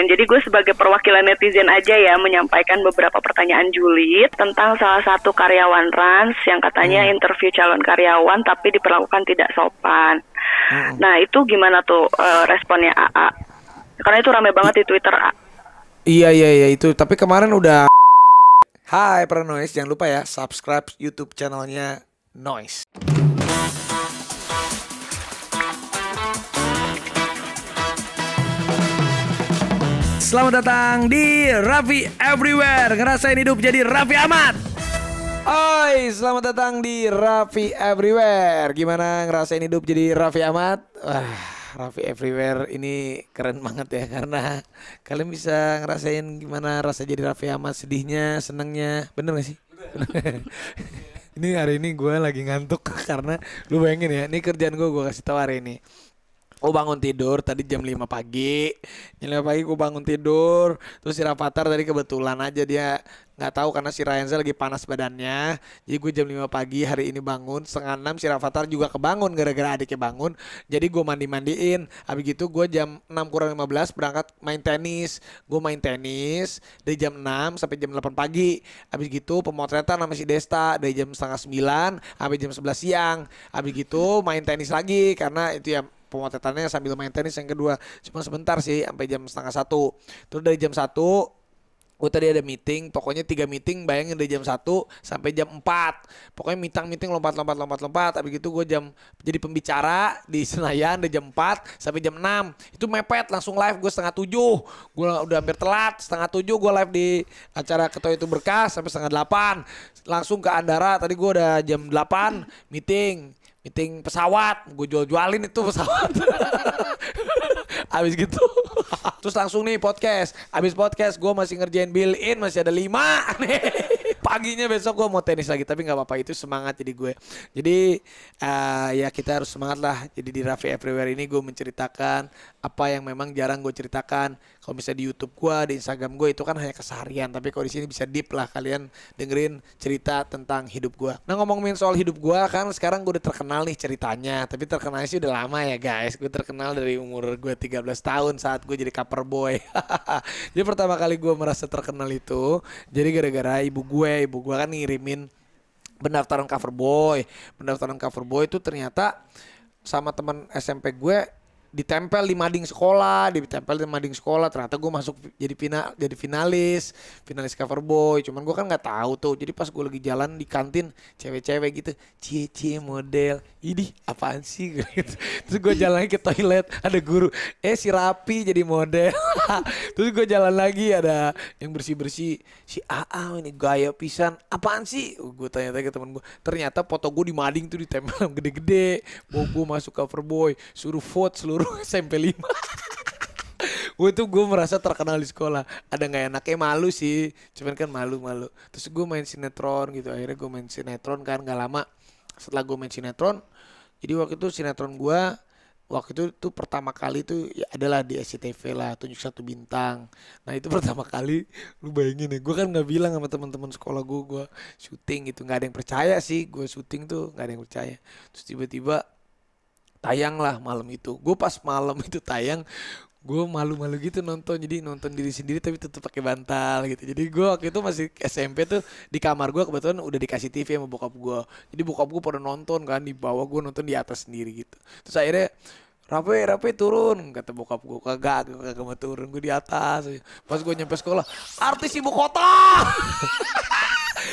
Jadi gue sebagai perwakilan netizen aja ya menyampaikan beberapa pertanyaan julid tentang salah satu karyawan Rans yang katanya interview calon karyawan tapi diperlakukan tidak sopan. Nah itu gimana tuh responnya AA? Karena itu rame banget di Twitter. Iya itu. Tapi kemarin udah. Hai para Noise, jangan lupa ya subscribe YouTube channelnya Noise. Selamat datang di Raffi Everywhere. Ngerasain hidup jadi Raffi Ahmad. Oi, selamat datang di Raffi Everywhere. Gimana ngerasain hidup jadi Raffi Ahmad? Wah, Raffi Everywhere ini keren banget ya, karena kalian bisa ngerasain gimana rasa jadi Raffi Ahmad, sedihnya, senengnya. Bener gak sih? Ini hari ini gue lagi ngantuk karena lu bayangin ya, ini kerjaan gue kasih tau hari ini. Gue bangun tidur tadi jam 5 pagi. Jam 5 pagi gue bangun tidur. Terus si Rafathar tadi kebetulan aja dia gak tahu karena si Ryanza lagi panas badannya. Jadi gue jam 5 pagi hari ini bangun. Setengah 6 si Rafathar juga kebangun gara-gara adiknya bangun. Jadi gue mandi-mandiin. Habis gitu gue jam 6 kurang 15 berangkat main tenis. Gue main tenis dari jam 6 sampai jam 8 pagi. Habis gitu pemotretan sama si Desta dari jam setengah 9 sampai jam 11 siang. Habis gitu main tenis lagi karena itu ya pemotretannya sambil main tenis yang kedua. Cuma sebentar sih sampai jam setengah 1. Terus dari jam 1 gue tadi ada meeting, pokoknya 3 meeting, bayangin dari jam 1 sampai jam 4. Pokoknya meeting lompat. Habis gitu gue jadi pembicara di Senayan dari jam 4 sampai jam 6. Itu mepet, langsung live gue setengah 7. Gue udah hampir telat, setengah 7 gue live di acara Ketua Itu Berkah sampai setengah 8. Langsung ke Andara, tadi gue udah jam 8 meeting pesawat, gue jualin itu pesawat. Abis gitu terus langsung nih podcast. Abis podcast gue masih ngerjain bill in, masih ada 5 nih. Paginya besok gue mau tenis lagi, tapi gak apa-apa, itu semangat jadi gue. Jadi ya kita harus semangat lah. Jadi di Raffi Everywhere ini gue menceritakan apa yang memang jarang gue ceritakan. Kalau misalnya di YouTube gue, di Instagram gue itu kan hanya keseharian, tapi kalau di sini bisa deep lah, kalian dengerin cerita tentang hidup gue. Nah ngomongin soal hidup gue, kan sekarang gue udah terkenal nih ceritanya. Tapi terkenalnya sih udah lama ya guys. Gue terkenal dari umur gue 13 tahun saat gue jadi cover boy. Jadi pertama kali gue merasa terkenal itu jadi gara-gara ibu gue kan ngirimin pendaftaran cover boy itu ternyata sama teman SMP gue ditempel di mading sekolah, ternyata gue masuk jadi finalis cover boy. Cuman gue kan nggak tahu tuh. Jadi pas gue lagi jalan di kantin, cewek-cewek gitu, cie model, ini apaan sih gitu. Terus gue jalan ke toilet, ada guru, si Rapi jadi model. Terus gue jalan lagi, ada yang bersih si AA ini gaya pisan, apaan sih? Gue tanya-tanya ke temen gue, ternyata foto gue di mading tuh ditempel gede-gede. Gue masuk cover boy, suruh vote seluruh SMP 5. Gue merasa terkenal di sekolah. Ada gak enaknya, malu sih. Cuman kan malu. Terus gue main sinetron gitu. Akhirnya gue main sinetron kan gak lama. Setelah gue main sinetron, jadi waktu itu sinetron gue tuh pertama kali tuh ya adalah di SCTV lah, Tunjuk Satu Bintang. Nah itu pertama kali, lu bayangin ya, gue kan gak bilang sama teman-teman sekolah gue syuting gitu. Gak ada yang percaya sih gue syuting tuh, gak ada yang percaya. Terus tiba-tiba tayang lah malam itu. Gue pas malam itu tayang, gue malu-malu gitu nonton. Jadi nonton diri sendiri tapi tetap pakai bantal gitu. Jadi gue waktu itu masih SMP tuh, di kamar gue kebetulan udah dikasih TV sama bokap gue. Jadi bokap gue pada nonton kan di bawah, gue nonton di atas sendiri gitu. Terus akhirnya Rapi turun, kata bokap gue. Kagak mau turun, gue di atas. Pas gue nyampe sekolah, artis ibu kota.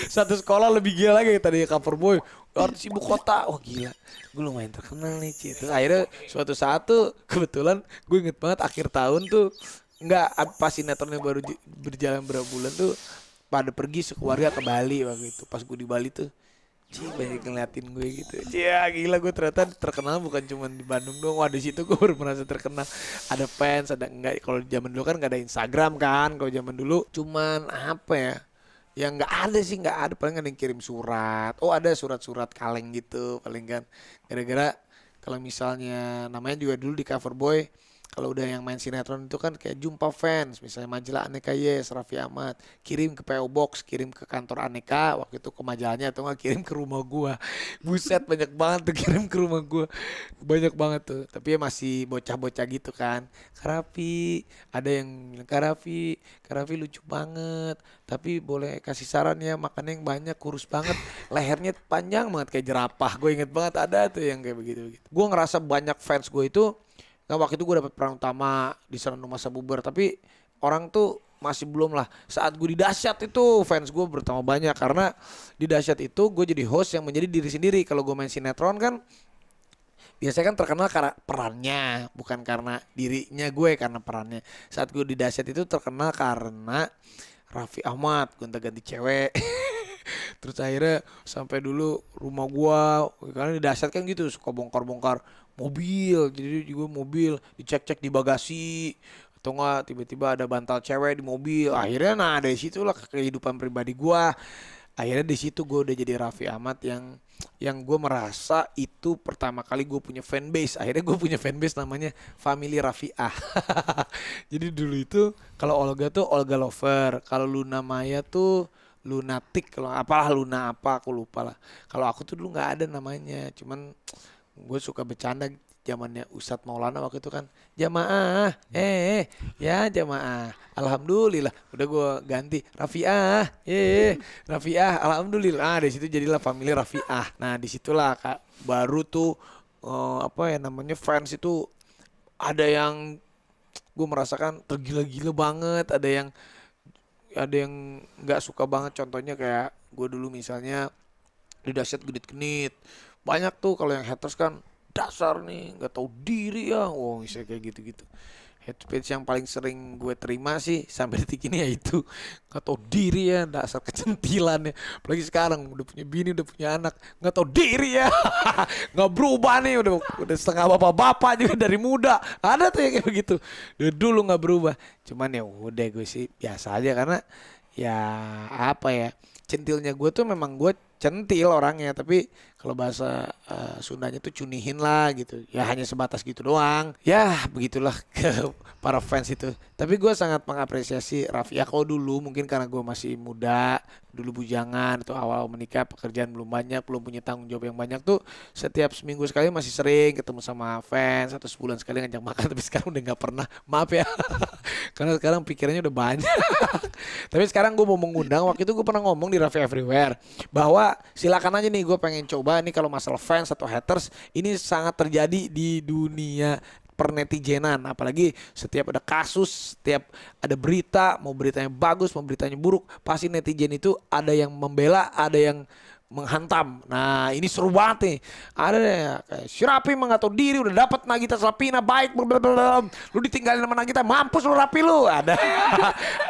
Satu sekolah lebih gila lagi tadi cover boy, artis ibu kota. Wah gila, gue lumayan terkenal nih Ci. Terus akhirnya suatu saat tuh kebetulan gue inget banget akhir tahun tuh, pas sinetronnya baru berjalan berapa bulan tuh, pada pergi sekeluarga ke Bali waktu itu. Pas gue di Bali tuh, banyak ngeliatin gue gitu. Gila, gue ternyata terkenal bukan cuma di Bandung doang. Wah di situ gue baru merasa terkenal. Ada fans, ada enggak. Kalau zaman dulu kan nggak ada Instagram kan. Kalau zaman dulu cuman apa ya? Ya nggak ada, paling ada yang kirim surat. Oh ada surat-surat kaleng gitu paling kan. Gara-gara kalau misalnya namanya juga dulu di cover boy kalau udah yang main sinetron itu kan kayak jumpa fans, misalnya majalah Aneka Yes, Raffi Ahmad, kirim ke PO Box, kirim ke kantor Aneka, waktu itu ke majalahnya atau nggak kirim ke rumah gua. Buset banyak banget tuh kirim ke rumah gua. Banyak banget tuh. Tapi ya masih bocah-bocah gitu kan. Kak Raffi, ada yang bilang Kak Raffi lucu banget. Tapi boleh kasih saran ya, makannya yang banyak, kurus banget, lehernya panjang banget kayak jerapah. Gue inget banget ada tuh yang kayak begitu. Gue ngerasa banyak fans gue itu. Nah waktu itu gue dapet peran utama di Serendum Masa Bubar, tapi orang tuh masih belum lah. Saat gue di Dahsyat itu fans gue bertambah banyak karena di Dahsyat itu gue jadi host yang menjadi diri sendiri. Kalau gue main sinetron kan biasanya kan terkenal karena perannya, bukan karena dirinya gue, karena perannya. Saat gue di Dahsyat itu terkenal karena Raffi Ahmad gonta-ganti cewek. Terus akhirnya sampai dulu rumah gua karena di Dahsyat kan gitu suka bongkar-bongkar mobil, jadi juga mobil dicek-cek di bagasi atau enggak tiba-tiba ada bantal cewek di mobil. Akhirnya nah dari situlah kehidupan pribadi gua. Akhirnya di situ gue udah jadi Raffi Ahmad yang gue merasa itu pertama kali gue punya fanbase. Akhirnya gue punya fanbase namanya Family Raffiah. Jadi dulu itu kalau Olga tuh Olga Lover, kalau Luna Maya tuh Lunatic, kalau apalah Luna apa aku lupa lah. Kalau aku tuh dulu nggak ada namanya, cuman gue suka bercanda zamannya Ustadz Maulana waktu itu kan jamaah ya jamaah alhamdulillah udah gue ganti Raffiah Raffiah alhamdulillah. Dari situ jadilah Family Raffiah. Nah disitulah kak baru tuh apa ya namanya fans itu ada yang gue merasakan tergila-gila banget, ada yang nggak suka banget. Contohnya kayak gue dulu misalnya di Dahsyat genit-genit banyak tuh. Kalau yang haters kan dasar nih nggak tahu diri ya, wow bisa kayak gitu-gitu. Hate speech yang paling sering gue terima sih sampai detik ini ya itu nggak tahu diri ya, dasar kecentilan ya. Apalagi sekarang udah punya bini, udah punya anak, nggak tahu diri ya. Nggak berubah nih, udah setengah bapak-bapak juga dari muda ada tuh yang kayak begitu. Dari dulu nggak berubah, cuman ya udah gue sih biasa aja karena ya apa ya, centilnya gue tuh memang gue centil orangnya, tapi kalau bahasa Sundanya tuh cunihin lah gitu. Ya hanya sebatas gitu doang. Ya begitulah ke para fans itu. Tapi gue sangat mengapresiasi Raffi. Ya kalau dulu mungkin karena gue masih muda, dulu bujangan atau awal menikah, pekerjaan belum banyak, belum punya tanggung jawab yang banyak tuh, setiap seminggu sekali masih sering ketemu sama fans atau sebulan sekali ngajak makan. Tapi sekarang udah nggak pernah, maaf ya. Karena sekarang pikirannya udah banyak. Tapi sekarang gue mau mengundang, waktu itu gue pernah ngomong di Raffi Everywhere bahwa silakan aja nih, gue pengen coba nih kalau masalah fans atau haters ini sangat terjadi di dunia pernetizenan. Apalagi setiap ada kasus, setiap ada berita, mau beritanya bagus mau beritanya buruk, pasti netizen itu ada yang membela, ada yang menghantam. Nah ini seru banget nih. Ada ya kayak si Raffi mah nggak tahu diri, udah dapat Nagita Slavina baik, blablabla. Lu ditinggalin sama Nagita, mampus lu Raffi lu. Ada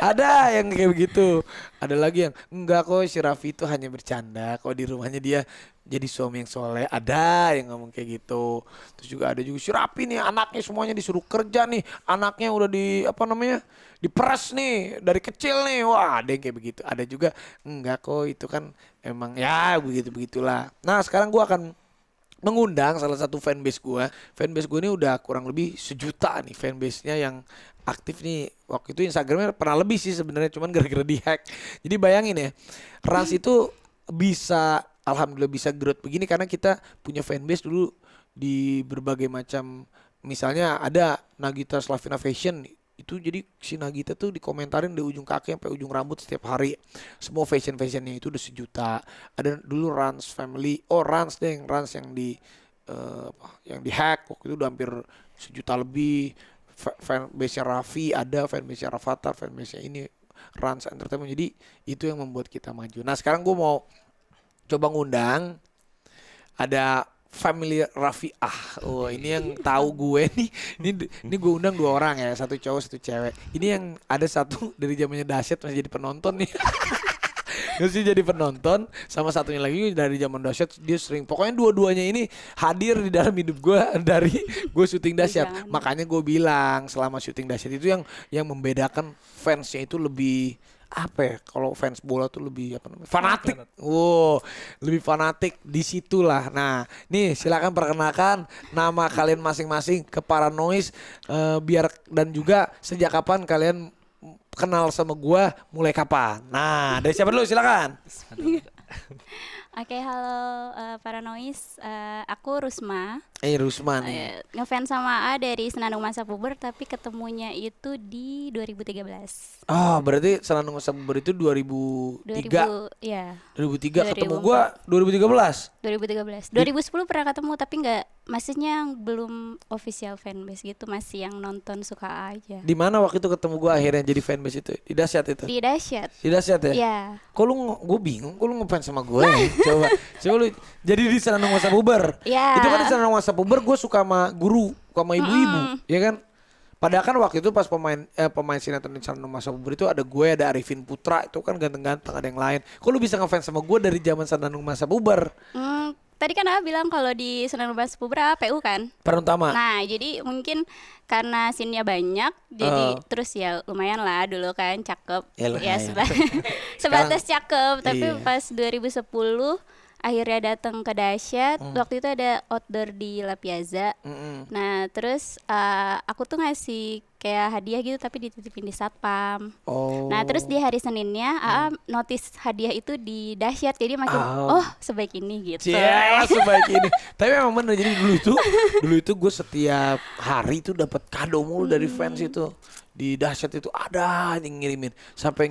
ada yang kayak begitu. Ada lagi yang enggak kok, si Raffi itu hanya bercanda kok, di rumahnya dia jadi suami yang soleh. Ada yang ngomong kayak gitu. Terus juga ada juga si Raffi nih anaknya semuanya disuruh kerja nih, anaknya udah di apa namanya diperas nih dari kecil nih. Wah ada yang kayak begitu. Ada juga enggak kok, itu kan emang ya begitu-begitulah. Nah sekarang gue akan mengundang salah satu fanbase gue. Fanbase gue ini udah kurang lebih 1 juta nih fanbase-nya yang aktif nih. Waktu itu Instagramnya pernah lebih sih sebenarnya, cuman gara-gara dihack. Jadi bayangin ya, Rans itu bisa alhamdulillah bisa growth begini karena kita punya fanbase dulu di berbagai macam. Misalnya ada Nagita Slavina Fashion, itu jadi si Nagita tuh dikomentarin dari ujung kaki sampai ujung rambut setiap hari. Semua fashionnya itu udah 1 juta. Ada dulu Rans Family, Rans deh, Rans yang yang di hack waktu itu udah hampir 1 juta lebih. Fanbase-nya Raffi ada, fanbase-nya Rafathar, fanbase-nya ini Rans Entertainment. Jadi itu yang membuat kita maju. Nah sekarang gue mau coba ngundang ada Family Raffiah. Oh ini yang tahu gue nih. Ini gue undang 2 orang ya, 1 cowok 1 cewek. Ini yang ada satu dari zamannya Dahsyat masih jadi penonton nih. Masih jadi penonton, sama satunya lagi dari zaman Dahsyat dia sering. Pokoknya dua-duanya ini hadir di dalam hidup gue dari gue syuting Dahsyat. Makanya gue bilang selama syuting Dahsyat itu yang membedakan fansnya itu lebih apa ya? Kalau fans bola tuh lebih apa namanya? Fanatik. Wow, lebih fanatik di situlah. Nah, nih silakan perkenalkan nama kalian masing-masing ke Paranoise biar dan juga sejak kapan kalian kenal sama gua, mulai kapan? Nah, dari siapa dulu silakan. Oke, halo Paranoise. Aku Rusma. Rusma nih. Ngefans sama A dari Senandung Masa Puber, tapi ketemunya itu di 2013. Oh, berarti Senandung Masa Puber itu 2003. 2000, ya. 2003 ketemu gua 2013. 2013. 2010 pernah ketemu tapi nggak, maksudnya belum official fanbase gitu, masih yang nonton suka aja. Di mana waktu itu ketemu gua akhirnya jadi fanbase itu? Di Dahsyat itu. Di Dahsyat. Di Dahsyat ya? Iya. Kok lu gue bingung, kok lu ngefans sama gue ya? Coba lu jadi di Senandung Masa Puber. Iya. Itu kan di Senandung Masa Puber gue suka sama guru, suka sama ibu-ibu, ya kan? Padahal kan waktu itu pas pemain sinetron di Senandung Masa Puber itu ada gue, ada Arifin Putra, itu kan ganteng-ganteng, ada yang lain. Kok lu bisa ngefans sama gue dari zaman Senandung Masa Puber? Tadi kan A bilang kalau di Senandung Masa Puber PU kan? Peran utama. Nah, jadi mungkin karena scene-nya banyak, jadi terus ya lumayan lah dulu kan, cakep. Ya sebatas cakep, tapi pas 2010 akhirnya datang ke Dahsyat. Waktu itu ada outdoor di La Piazza. Nah, terus aku tuh ngasih kayak hadiah gitu tapi dititipin di satpam. Nah, terus di hari Seninnya AA notice hadiah itu di Dahsyat, jadi makin sebaik ini gitu. Sebaik ini. Tapi memang bener, jadi dulu itu gue setiap hari itu dapat kado mulu dari fans itu. Di Dahsyat itu ada yang ngirimin, sampai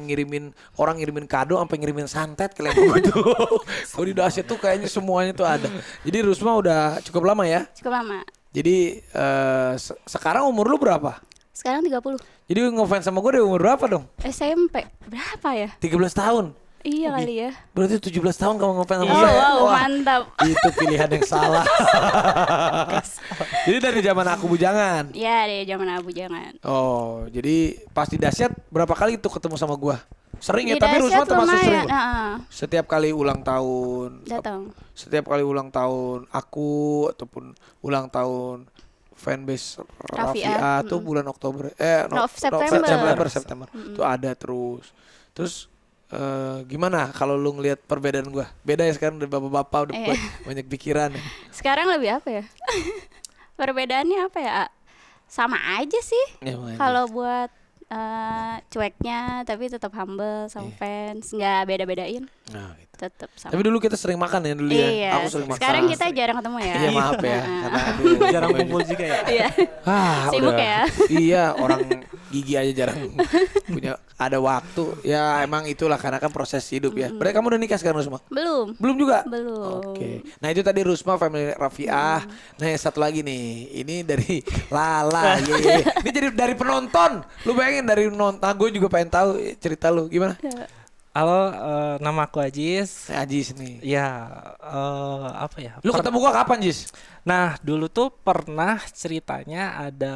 orang ngirimin kado, sampai ngirimin santet ke lembu itu. Kalau di Dahsyat tuh kayaknya semuanya tuh ada. Jadi Rusma udah cukup lama ya? Cukup lama. Jadi sekarang umur lu berapa? Sekarang 30. Jadi ngefans sama gue dari umur berapa dong? SMP. Berapa ya? 13 tahun. Iya kali ya. Berarti 17 tahun kamu ngefans sama gue. Wow, mantap. Itu pilihan yang salah. Jadi dari zaman Aku Bujangan. Iya, dari zaman Aku Bujangan. Oh, jadi pas di Dahsyat berapa kali tuh ketemu sama gua? Sering ya, tapi Rusma termasuk sering. Setiap kali ulang tahun. Datang. Setiap kali ulang tahun aku ataupun ulang tahun fanbase Rafia tuh bulan Oktober September tuh ada terus. Terus gimana kalau lu ngelihat perbedaan gua? Beda ya sekarang dari bapak-bapak udah banyak pikiran. Sekarang lebih apa ya? Perbedaannya apa ya? Sama aja sih. Kalau buat cueknya tapi tetap humble sama fans, nggak beda-bedain. Nah, gitu. Tetap sama. Tapi dulu kita sering makan ya dulu ya. Aku sering makan. Sekarang kita jarang ketemu ya. Iya, maaf ya. Karena jarang kumpul juga ya. Iya. Sibuk ya. Iya, orang gigi aja jarang punya ada waktu. Ya emang itulah karena kan proses hidup ya. Berarti kamu udah nikah sekarang Rusma? Belum. Belum juga? Belum. Oke. Nah, itu tadi Rusma family Rafiah. Nah, yang satu lagi nih. Ini dari Lala. Ini jadi dari penonton. Lu bayangin dari nonton. Gue juga pengen tahu cerita lu gimana? Halo, nama aku Ajis. Ajis nih. Ya, apa ya? Lu ketemu gua kapan, Jis? Nah, dulu tuh pernah ceritanya ada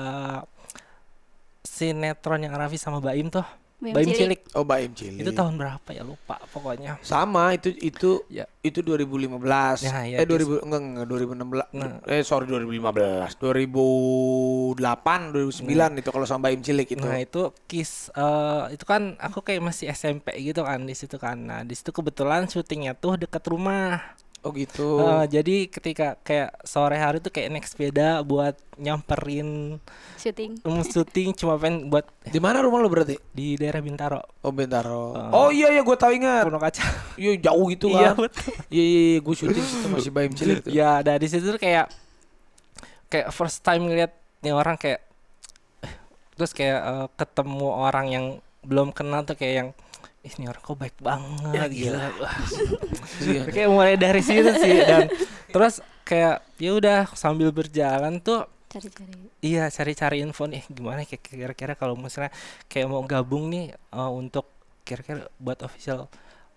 sinetron yang Raffi sama Baim tuh. Baim Cilik. Oh, Baim Cilik. Itu tahun berapa ya? Lupa pokoknya. Sama, itu ya. Itu 2015. Ya, ya, 2016. Nah. 2015. 2008, 2009 itu kalau sama Baim Cilik itu. Nah, itu itu kan aku kayak masih SMP gitu kan di situ kan. Nah, di situ kebetulan syutingnya tuh dekat rumah. Oh gitu. Jadi ketika kayak sore hari tuh kayak naik sepeda buat nyamperin syuting cuma pengen buat. Di mana rumah lu berarti? Di daerah Bintaro. Oh, Bintaro. Oh iya gue tahu ingat. Pulau Kaca. Iya jauh gitu kan. Iya betul. Iya gue syuting situ masih Baim Cilik tuh. Ya dari situ tuh kayak first time ngeliat nih orang kayak terus kayak ketemu orang yang belum kenal tuh kayak yang ini orang kok baik banget ya, gila. Kayak mulai dari situ sih dan terus kayak ya udah sambil berjalan tuh cari-cari info nih gimana kira-kira kalau misalnya kayak mau gabung nih untuk kira-kira buat official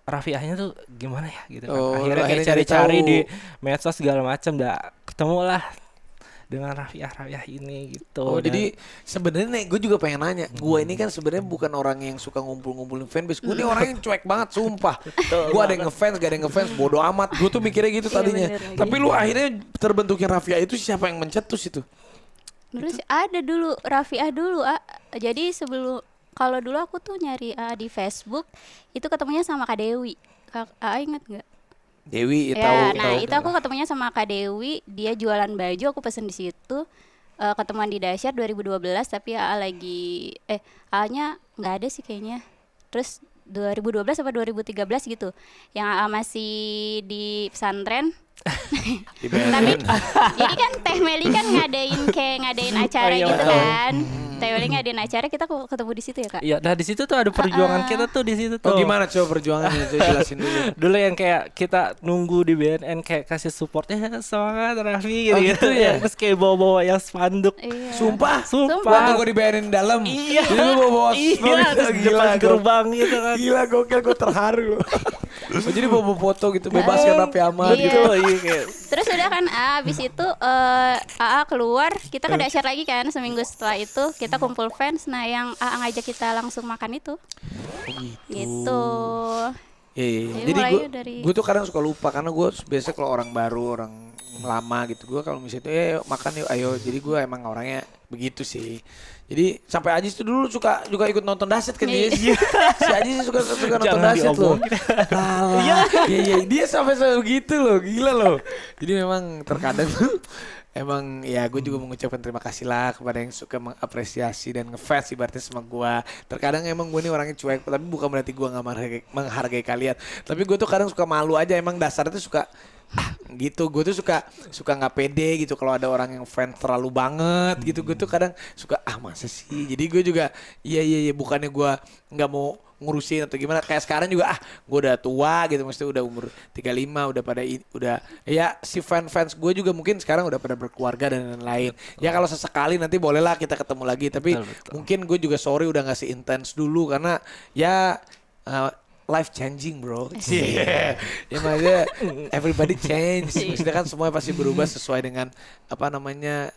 Rafiahnya tuh gimana ya gitu kan. Akhirnya kayak cari-cari di medsos segala macam ketemu lah dengan Rafiah ini gitu. Oh, jadi sebenarnya nih gue juga pengen nanya. Gue ini kan sebenarnya bukan orang yang suka ngumpul-ngumpulin fanbase. Gue ini orang yang cuek banget, sumpah. Gue ada yang ngefans, gak ada yang ngefans, bodo amat. Gue tuh mikirnya gitu tadinya. Tapi lu akhirnya terbentukin Rafiah itu siapa yang mencetus itu? Terus ada dulu Rafiah dulu, jadi sebelum Kalau dulu aku tuh nyari di Facebook, itu ketemunya sama Kak Dewi. Ingat nggak? Dewi Ya, tahu. nah itu aku ketemunya sama Kak Dewi, dia jualan baju, aku pesen di situ. Ketemuan di Dasyat 2012, tapi lagi A-nya nggak ada sih kayaknya. Terus 2012 apa 2013 gitu, yang masih di pesantren. Tapi jadi kan Teh Meli kan ngadain acara gitu kan. Teh Meli ngadain acara, kita ketemu di situ ya Kak. Iya, nah di situ tuh ada perjuangan kita tuh di situ tuh. Oh gimana coba perjuangannya, coba jelasin dulu. Dulu yang kayak kita nunggu di BNN kayak kasih support semangat Raffi gitu ya. Terus kayak bawa-bawa yang spanduk. Iya. Sumpah. Sumpah. Waktu gue dibayarin dalam. Iya. Jadi lu bawa Depan gerbang gitu kan. Gila, gokil, gue terharu. Jadi bawa foto gitu, bebaskan Raffi Ahmad Iya. gitu. Terus udah kan abis itu keluar, kita ke Dasyat lagi kan seminggu setelah itu, kita kumpul fans. Nah yang ngajak kita langsung makan itu. Gitu. Iya. Jadi gue tuh kadang suka lupa karena gue biasa kalau orang baru, orang lama gitu, gue kalau misalnya itu makan yuk ayo. Jadi gue emang orangnya begitu sih. Jadi sampai Ajis tuh dulu juga ikut nonton Dasyat kan dia. Si Ajis suka nonton Dasyat loh. Iya, dia sampai begitu loh, gila loh. Jadi memang terkadang tuh emang ya gue juga mengucapkan terima kasih lah kepada yang suka mengapresiasi dan ngefans ibaratnya sama gue. Terkadang emang gue nih orangnya cuek, tapi bukan berarti gue gak menghargai kalian. Tapi gue tuh kadang suka malu aja, emang dasarnya tuh suka gitu. Gue tuh suka nggak pede gitu kalau ada orang yang fans terlalu banget gitu. Gue tuh kadang suka masa sih. Jadi gue juga iya bukannya gue nggak mau ngurusin atau gimana, kayak sekarang juga gue udah tua gitu, maksudnya udah umur 35, udah ya si fans gue juga mungkin sekarang udah pada berkeluarga dan lain-lain. Ya kalau sesekali nanti bolehlah kita ketemu lagi, tapi betul. Mungkin gue juga sorry udah nggak se-intens dulu karena ya life changing bro. Yeah. Ya maksudnya everybody change. Maksudnya kan semuanya pasti berubah sesuai dengan apa namanya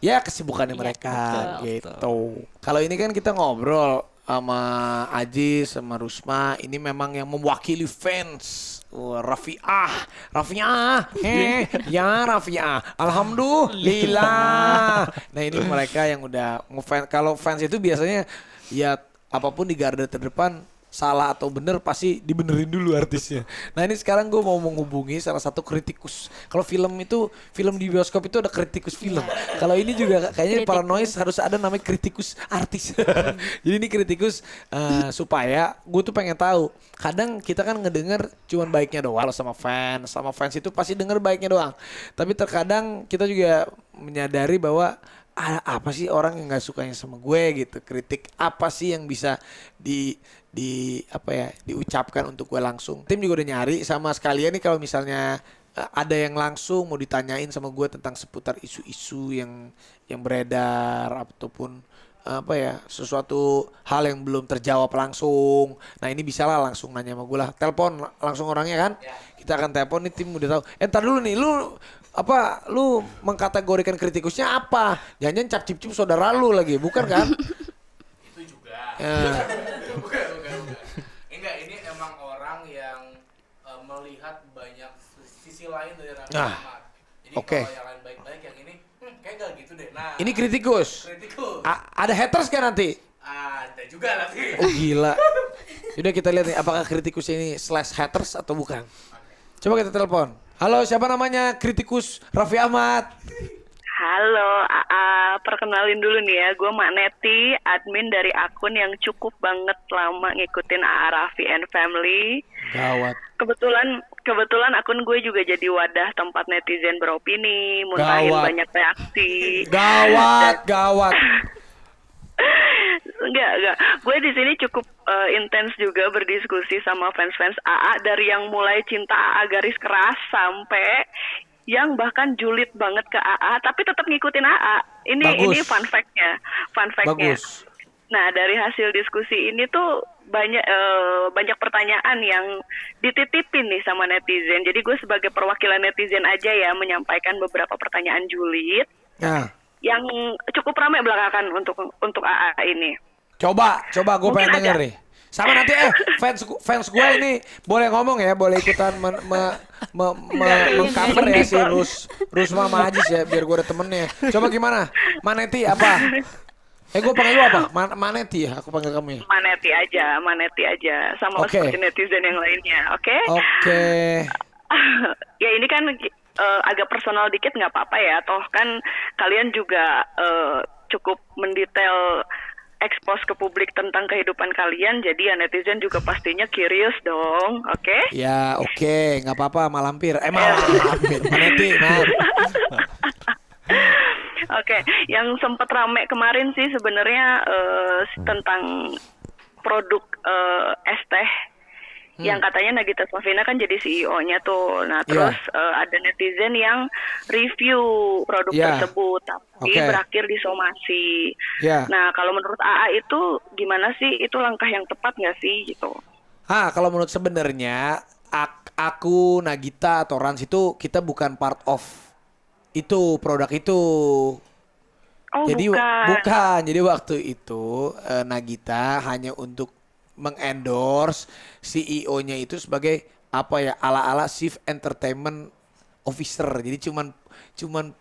ya kesibukannya mereka gitu. Kalau ini kan kita ngobrol sama Aji sama Rusma, ini memang yang mewakili fans. Raffiah, alhamdulillah. Nah ini mereka yang udah ngefans. Kalau fans itu biasanya ya apapun di garda terdepan, salah atau bener pasti dibenerin dulu artisnya. Nah ini sekarang gue mau menghubungi salah satu kritikus. Kalau film di bioskop itu ada kritikus film. Kalau ini juga kayaknya Paranoid harus ada namanya kritikus artis. Jadi ini kritikus supaya gue tuh pengen tahu. Kadang kita kan ngedenger cuman baiknya doang sama fans itu pasti denger baiknya doang. Tapi terkadang kita juga menyadari bahwa apa sih orang yang nggak sukanya sama gue gitu, kritik apa sih yang bisa diucapkan untuk gue langsung. Tim juga udah nyari sama sekalian nih kalau misalnya ada yang langsung mau ditanyain sama gue tentang seputar isu-isu yang beredar ataupun sesuatu hal yang belum terjawab langsung. Nah ini bisa lah langsung nanya sama gue lah, telepon langsung orangnya kan. Kita akan telepon nih, tim udah tahu. Entar dulu nih, lu mengkategorikan kritikusnya apa? Jangan-jangan cap cip saudara lu lagi, bukan kan? Itu juga. Bukan. Enggak, ini emang orang yang melihat banyak sisi lain dari Raffi Ahmad. Jadi kalau yang lain baik-baik, yang ini kayak gak gitu deh. Nah, ini kritikus. Ada haters kan nanti? Ada juga nanti. Oh gila. Yaudah kita lihat nih apakah kritikus ini / haters atau bukan. Coba kita telepon. Halo, siapa namanya kritikus Raffi Ahmad? Halo, perkenalin dulu nih ya, gue Mak Neti, admin dari akun yang cukup banget lama ngikutin Raffi and Family. Gawat. Kebetulan akun gue juga jadi wadah tempat netizen beropini, muntahin banyak reaksi. Gawat. Enggak. Gue di sini cukup intens juga berdiskusi sama fans-fans AA, dari yang mulai cinta AA garis keras sampai yang bahkan julid banget ke AA tapi tetap ngikutin AA. Ini fun fact-nya. Bagus. Nah, dari hasil diskusi ini tuh banyak pertanyaan yang dititipin nih sama netizen. Jadi gue sebagai perwakilan netizen aja ya menyampaikan beberapa pertanyaan julid. Yang cukup ramai belakangan untuk AA ini. Coba gue pengen denger nih. Sama nanti fans gue ini boleh ngomong ya, boleh ikutan mengcover ya si Rusma sama Ajis ya, biar gue ada temennya. Coba gimana? Maneti apa? Gue panggil lu apa? Maneti ya? Aku panggil kamu ya? Maneti aja. Sama seperti netizen yang lainnya, oke? Oke. Ya ini kan agak personal dikit nggak apa-apa ya. Toh kan kalian juga cukup mendetail expose ke publik tentang kehidupan kalian. Jadi ya netizen juga pastinya curious dong, oke? Ya oke, nggak apa-apa malampir. Malampir. Maneti, Oke, yang sempat rame kemarin sih sebenarnya tentang produk es teh yang katanya Nagita Slavina kan jadi CEO-nya tuh. Nah, terus ada netizen yang review produk tersebut tapi berakhir disomasi. Nah, kalau menurut AA itu gimana sih? Itu langkah yang tepat nggak sih gitu? Kalau menurut sebenarnya aku Nagita atau Rans itu kita bukan part of itu produk itu. Jadi bukan. Jadi waktu itu Nagita hanya untuk mengendorse CEO-nya itu sebagai apa ya ala-ala Chief Entertainment Officer. Jadi cuman cuman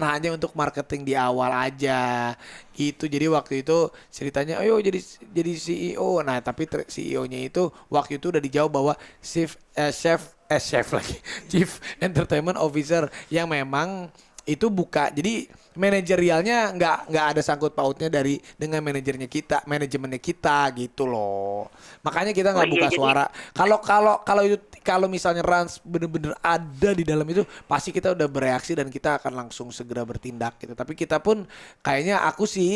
hanya untuk marketing di awal aja gitu. Jadi waktu itu ceritanya ayo jadi CEO. Nah, tapi CEO-nya itu waktu itu udah dijawab bahwa Chief Entertainment Officer yang memang itu buka. Jadi manajerialnya nggak ada sangkut pautnya dengan manajemennya kita gitu loh. Makanya kita nggak buka suara. Kalau misalnya Rans bener-bener ada di dalam itu, pasti kita udah bereaksi dan kita akan langsung segera bertindak gitu. Tapi kita pun kayaknya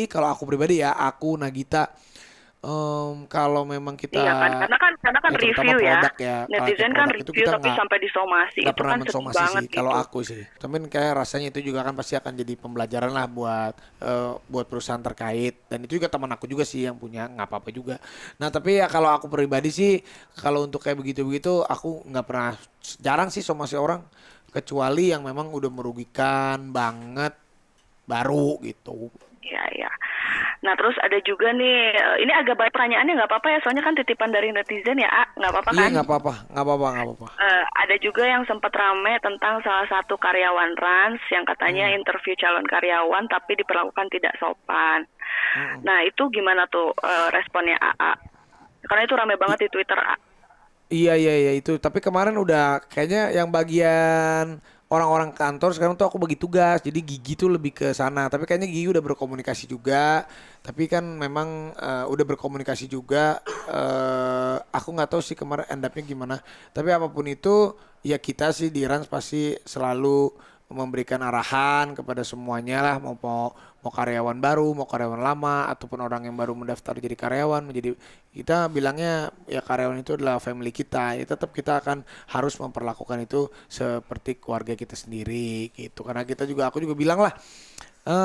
kalau aku pribadi ya, aku Nagita. Kalau memang kita karena kan review ya netizen kan review tapi sampai disomasi itu kan sedih banget sih, kalau aku sih. Tapi kayak rasanya itu juga kan pasti akan jadi pembelajaran lah buat perusahaan terkait, dan itu juga teman aku juga sih yang punya, nggak apa-apa juga. Nah tapi ya kalau aku pribadi sih, kalau untuk kayak begitu aku nggak pernah, jarang sih somasi orang, kecuali yang memang udah merugikan banget baru gitu. Iya. Nah terus ada juga nih, ini agak banyak pertanyaannya, nggak apa-apa ya, soalnya kan titipan dari netizen ya, nggak apa-apa kan? Iya nggak apa-apa. Ada juga yang sempat rame tentang salah satu karyawan Rans yang katanya interview calon karyawan tapi diperlakukan tidak sopan. Nah itu gimana tuh responnya AA? Karena itu rame banget di Twitter. Iya itu. Tapi kemarin udah kayaknya yang bagian orang-orang kantor sekarang tuh aku bagi tugas, jadi Gigi tuh lebih ke sana. Tapi kayaknya Gigi udah berkomunikasi juga. Tapi kan memang udah berkomunikasi juga. Aku nggak tahu sih kemarin end up-nya gimana. Tapi apapun itu, ya kita sih di Rans pasti selalu memberikan arahan kepada semuanya lah, mau karyawan baru, mau karyawan lama, ataupun orang yang baru mendaftar jadi karyawan. Menjadi kita bilangnya ya karyawan itu adalah family kita. Ya tetap kita akan harus memperlakukan itu seperti keluarga kita sendiri gitu. Karena aku juga bilang lah,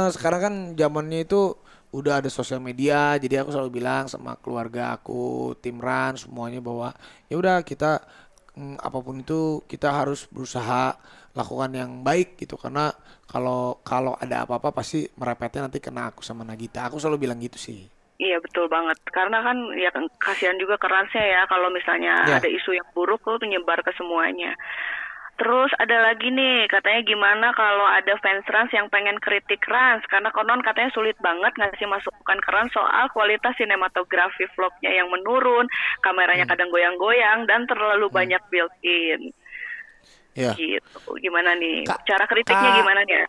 sekarang kan zamannya itu udah ada sosial media. Jadi aku selalu bilang sama keluarga aku, tim Rans semuanya, bahwa ya udah kita apapun itu kita harus berusaha lakukan yang baik gitu, karena kalau ada apa-apa pasti merepetnya nanti kena aku sama Nagita. Aku selalu bilang gitu sih. Iya betul banget, karena kan ya kasihan juga ke Ransnya ya kalau misalnya ada isu yang buruk tuh menyebar ke semuanya. Terus ada lagi nih, katanya gimana kalau ada fans Rans yang pengen kritik Rans, karena konon katanya sulit banget ngasih masukan ke Rans soal kualitas sinematografi vlognya yang menurun, kameranya kadang goyang-goyang dan terlalu banyak built-in. Gitu. Gimana nih? Cara kritiknya gimana nih?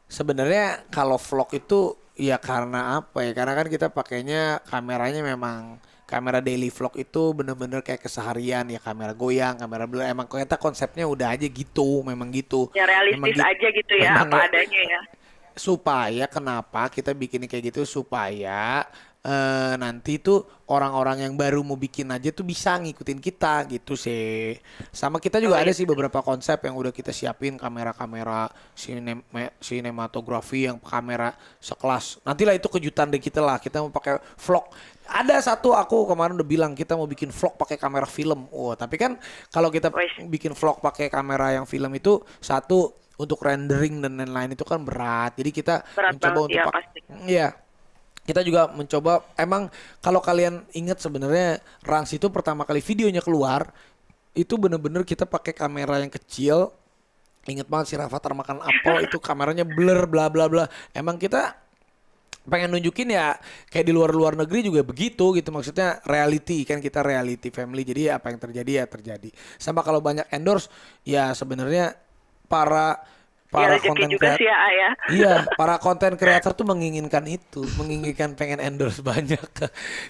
Sebenarnya kalau vlog itu ya karena apa ya? Karena kan kita pakainya kameranya memang kamera daily vlog itu bener-bener kayak keseharian ya, kamera goyang, kamera blur. Emang ternyata konsepnya udah aja gitu, memang gitu. Ya realistis aja gitu ya, apa adanya ya. Supaya kenapa kita bikin kayak gitu, supaya nanti tuh orang-orang yang baru mau bikin aja tuh bisa ngikutin kita gitu sih. Sama kita juga ada sih beberapa konsep yang udah kita siapin, kamera-kamera sinematografi yang kamera sekelas. Nantilah itu kejutan deh kita lah, kita mau pakai vlog. Ada satu aku kemarin udah bilang kita mau bikin vlog pakai kamera film. Tapi kan kalau kita bikin vlog pakai kamera yang film itu satu untuk rendering dan lain-lain itu kan berat. Jadi kita mencoba untuk kita juga mencoba, emang kalau kalian ingat sebenarnya Rans itu pertama kali videonya keluar itu bener-bener kita pakai kamera yang kecil. Ingat banget si Rafathar makan apel itu kameranya blur bla bla bla. Emang kita pengen nunjukin ya kayak di luar negeri juga begitu gitu, maksudnya reality kan, kita reality family, jadi apa yang terjadi ya terjadi. Sama kalau banyak endorse ya sebenarnya para konten kreator ya. Iya, para konten kreator tuh menginginkan itu, menginginkan pengen endorse banyak.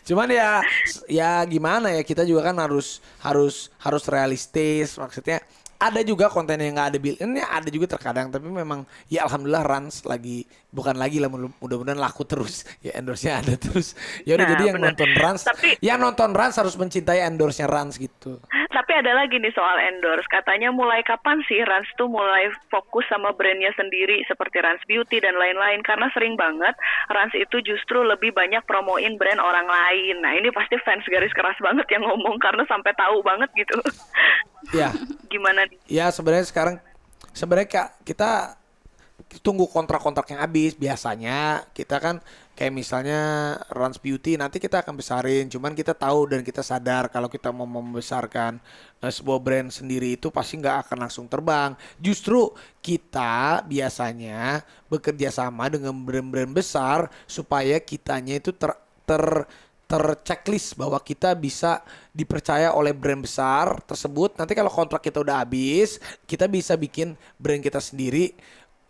Cuman ya gimana ya, kita juga kan harus realistis, maksudnya ada juga konten yang nggak ada built-in-nya, ada juga terkadang, tapi memang ya alhamdulillah Rans bukan lagi lah, mudah-mudahan laku terus ya, endorse-nya ada terus. Ya udah, jadi yang nonton Rans, yang nonton Rans harus mencintai endorse-nya Rans gitu. Tapi ada lagi nih soal endorse, katanya mulai kapan sih Rans tuh mulai fokus sama brandnya sendiri seperti Rans Beauty dan lain-lain, karena sering banget Rans itu justru lebih banyak promoin brand orang lain. Nah ini pasti fans garis keras banget yang ngomong karena sampai tahu banget gitu. Ya. Gimana? Ya sebenarnya kita tunggu kontrak-kontrak yang habis. Biasanya kita kan kayak misalnya Rans Beauty nanti kita akan besarin, cuman kita tahu dan kita sadar kalau kita mau membesarkan sebuah brand sendiri itu pasti nggak akan langsung terbang. Justru kita biasanya bekerja sama dengan brand-brand besar supaya kitanya itu terchecklist bahwa kita bisa dipercaya oleh brand besar tersebut. Nanti kalau kontrak kita udah habis, kita bisa bikin brand kita sendiri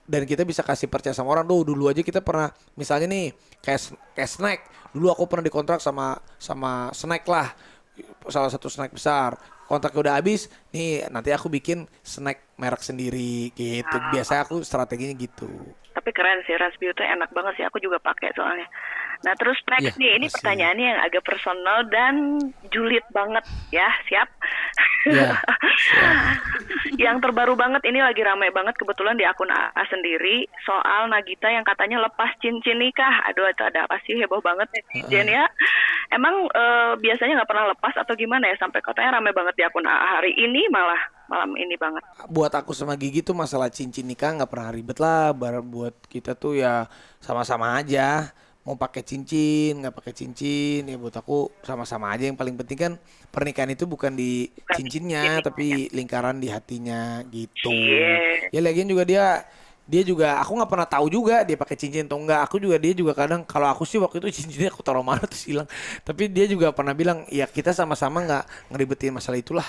dan kita bisa kasih percaya sama orang. Dulu aja kita pernah misalnya nih kayak snack. Dulu aku pernah dikontrak sama snack lah, salah satu snack besar. Kontraknya udah habis, nih nanti aku bikin snack merek sendiri gitu. Biasanya aku strateginya gitu. Tapi keren sih, Rans Beauty enak banget sih, aku juga pakai soalnya. Nah terus next nih, ini pertanyaannya yang agak personal dan julid banget ya, siap? Ya, siap. Yang terbaru banget ini lagi ramai banget kebetulan di akun AA sendiri soal Nagita yang katanya lepas cincin nikah. Aduh itu ada apa sih, heboh banget netizen ya. Emang biasanya nggak pernah lepas atau gimana ya, sampai katanya ramai banget di akun AA hari ini malam ini banget. Buat aku sama Gigi tuh masalah cincin nikah nggak pernah ribet lah. Buat kita tuh ya sama-sama aja. Mau pakai cincin, nggak pakai cincin, ya buat aku sama-sama aja. Yang paling penting kan pernikahan itu bukan di cincinnya, tapi lingkaran di hatinya gitu. Ya lagian juga dia juga, aku nggak pernah tahu juga dia pakai cincin atau enggak. Dia juga kadang, kalau aku sih waktu itu cincinnya aku taruh mana terus hilang. Tapi dia juga pernah bilang, ya kita sama-sama nggak ngeribetin masalah itulah.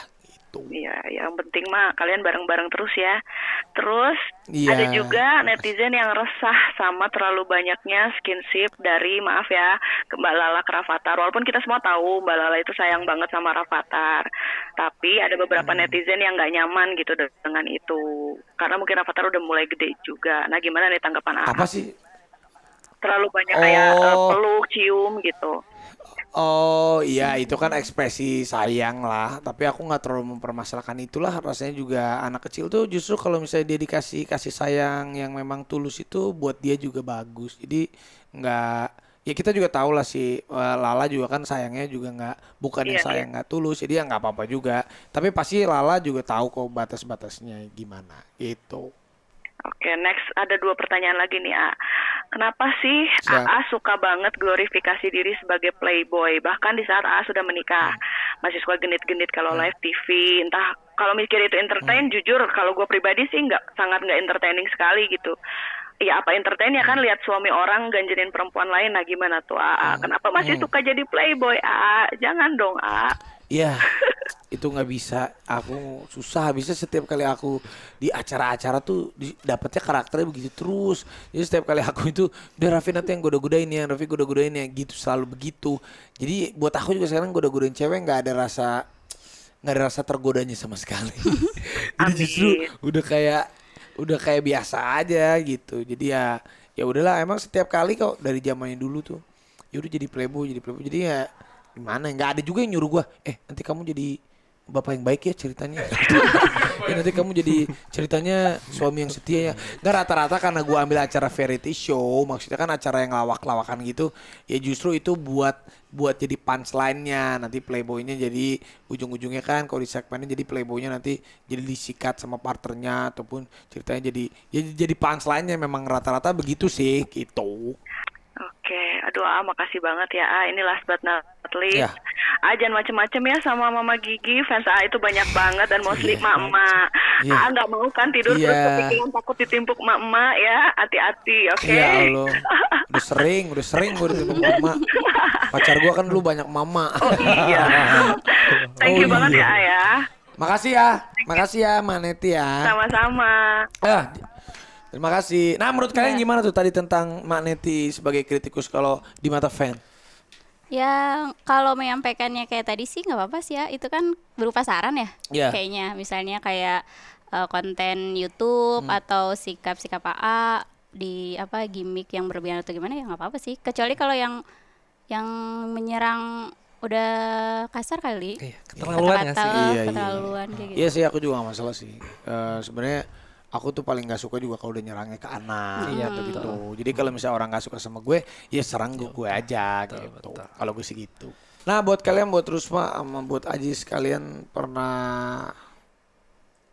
Iya, yang penting mah kalian bareng-bareng terus ya. Terus ada juga netizen yang resah sama terlalu banyaknya skinship dari, maaf ya, ke Mbak Lala ke Rafathar. Walaupun kita semua tahu Mbak Lala itu sayang banget sama Rafathar, tapi ada beberapa netizen yang nggak nyaman gitu dengan itu. Karena mungkin Rafathar udah mulai gede juga. Nah gimana nih tanggapan Apa sih? Terlalu banyak kayak peluk, cium gitu. Oh iya, itu kan ekspresi sayang lah. Tapi aku nggak terlalu mempermasalahkan itulah. Rasanya juga anak kecil tuh justru kalau misalnya dia dikasih kasih sayang yang memang tulus itu buat dia juga bagus. Jadi nggak, ya kita juga tahu lah si Lala juga kan sayangnya juga bukan yang sayang nggak tulus. Jadi ya nggak apa-apa juga. Tapi pasti Lala juga tahu kok batas-batasnya gimana gitu. Oke, next ada 2 pertanyaan lagi nih, A. Kenapa sih AA suka banget glorifikasi diri sebagai playboy? Bahkan di saat AA sudah menikah, masih suka genit-genit kalau live TV. Entah kalau mikir itu entertain, jujur kalau gue pribadi sih sangat nggak entertaining sekali gitu. Ya apa entertain ya kan lihat suami orang ganjenin perempuan lain. Nah gimana tuh AA? Kenapa masih suka jadi playboy, AA? Jangan dong, AA. Iya, itu nggak bisa. Aku susah. Bisa setiap kali aku di acara-acara tuh dapetnya karakternya begitu terus. Jadi setiap kali aku itu, udah Raffi nanti yang goda-godain ya, Raffi goda-godain ya, gitu selalu begitu. Jadi buat aku juga sekarang goda-godain cewek nggak ada rasa tergodanya sama sekali. Jadi justru udah kayak biasa aja gitu. Jadi ya udahlah. Emang setiap kali kok dari zamannya dulu tuh, ya udah jadi playboy. Jadi ya gimana, nggak ada juga yang nyuruh gue nanti kamu jadi bapak yang baik ya ceritanya. Nanti kamu jadi ceritanya suami yang setia ya. Nggak, rata-rata karena gue ambil acara variety show, maksudnya kan acara yang lawak-lawakan gitu, ya justru itu buat jadi punchline-nya. Nanti playboynya jadi ujung-ujungnya kan kalau di segmennya jadi playboynya nanti jadi disikat sama partnernya, ataupun ceritanya jadi punchline-nya. Memang rata-rata begitu sih gitu. Oke, aduh makasih banget ya. Ini last but not least. jangan macem-macem ya sama Mama Gigi. Fans A itu banyak banget dan mostly emak-emak. Nggak mau kan tidur terus kepikiran takut ditimpuk emak-emak ya. Hati-hati, oke? Ya Allah. Udah sering gue ditimpuk emak. Pacar gue kan dulu banyak mama. Oh iya. Thank you banget ya Ayah. Makasih ya Maneti ya. Sama-sama. Terima kasih. Nah menurut kalian gimana tuh tadi tentang Maneti sebagai kritikus kalau di mata fan? Ya kalau menyampaikannya kayak tadi sih nggak apa-apa sih ya. Itu kan berupa saran ya. Kayaknya misalnya kayak konten YouTube atau sikap-sikap AA di gimmick yang berlebihan atau gimana ya nggak apa-apa sih. Kecuali kalau yang menyerang udah kasar kali. Keterlaluan nggak sih? Keterlaluan kayak gitu. Iya sih aku juga gak masalah sih. Sebenarnya aku tuh paling gak suka juga kalau udah nyerangnya ke anak gitu. Jadi kalau misalnya orang gak suka sama gue, ya serang gue aja gitu. Kalau gue sih gitu. Nah buat kalian, buat Rusma sama buat Ajis, kalian pernah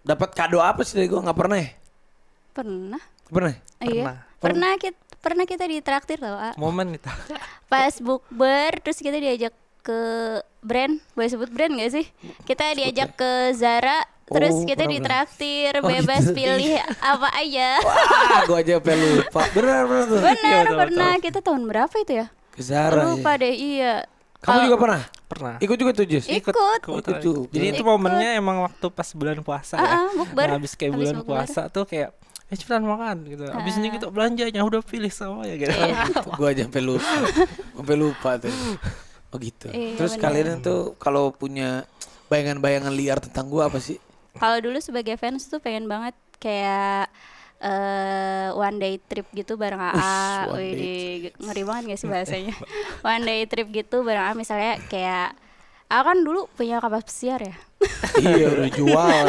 dapat kado apa sih dari gue? Gak pernah ya? Pernah. Iya. Pernah kita ditraktir tau. Momen itu. Pas bukber terus kita diajak ke brand, boleh sebut brand gak sih? Kita diajak ke Zara. Terus kita ditraktir, bebas pilih apa aja. Wah, gue aja lupa. Bener tuh. Pernah. Kita tahun berapa itu ya? Ke Zara. Lupa deh, iya. Kamu juga pernah? Pernah. Ikut juga tuh Jus? Ikut juga. Jadi itu momennya emang waktu pas bulan puasa ya. Bukber. Habis bulan puasa tuh kayak cepetan makan gitu. Habis ini kita belanjanya udah pilih sama ya gitu. Gue aja sampai lupa tuh. Oh gitu. Terus kalian tuh kalau punya bayangan-bayangan liar tentang gue apa sih? Kalau dulu sebagai fans tuh pengen banget kayak one day trip gitu bareng AA. Ngeri banget gak sih bahasanya? One day trip gitu bareng AA, misalnya kayak AA kan dulu punya kapal pesiar ya. Iya udah jual.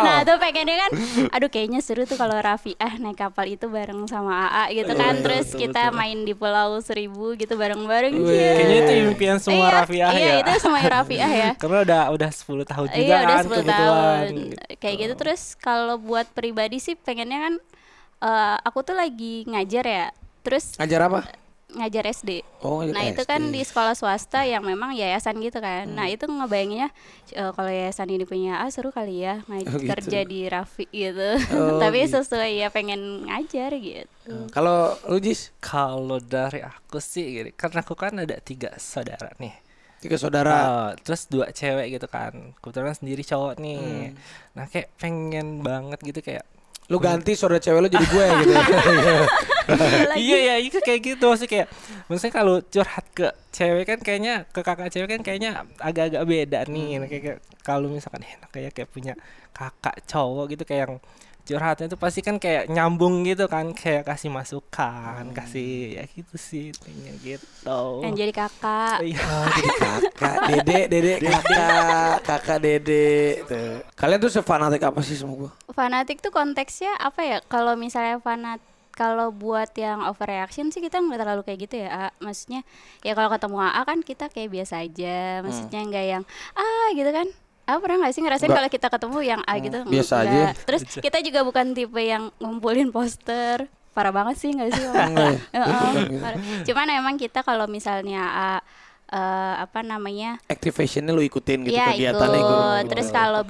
Nah tuh pengennya kan, aduh kayaknya seru tuh kalau Rafiah naik kapal itu bareng sama AA gitu kan. Terus kita main di Pulau Seribu gitu bareng-bareng. Kayaknya itu impian semua Rafiah ya. Iya itu semuanya Rafiah ya. Karena udah 10 tahun juga udah kan 10 tahun. Kayak gitu. Terus kalau buat pribadi sih pengennya kan, aku tuh lagi ngajar ya. Terus ngajar apa? Ngajar SD. Nah itu kan di sekolah swasta yang memang yayasan gitu kan. Nah itu ngebayanginnya kalau yayasan ini punya seru kali ya kerja di Rafi gitu. Tapi sesuai ya pengen ngajar gitu. Kalau lu Jis? Kalau dari aku sih gini, karena aku kan ada 3 saudara nih. 3 saudara. Terus 2 cewek gitu kan. Kebetulan sendiri cowok nih. Nah kayak pengen banget gitu kayak lu ganti saudara cewek lu jadi gue gitu. Iya itu kayak gitu sih, kayak maksudnya kalau curhat ke cewek kan kayaknya, ke kakak cewek kan kayaknya agak-agak beda nih. Kayak kalau misalkan enak kayak punya kakak cowok gitu, kayak yang curhatnya tuh pasti kan kayak nyambung gitu kan, kayak kasih masukan, kasih ya gitu sih intinya gitu. Yang jadi kakak. Jadi kakak, dedek kakak dedek tuh. Kalian tuh sefanatik apa sih sama gue? Fanatik tuh konteksnya apa ya? Kalau misalnya kalau buat yang overreaction sih kita nggak terlalu kayak gitu ya. Maksudnya ya kalau ketemu AA kan kita kayak biasa aja. Maksudnya nggak yang gitu kan. Pernah gak sih ngerasain kalau kita ketemu yang gitu? Biasa aja. Terus kita juga bukan tipe yang ngumpulin poster. Parah banget sih gak sih? Cuman emang kita kalau misalnya activationnya lu ikutin gitu, ya, kegiatannya ikut. Terus kalau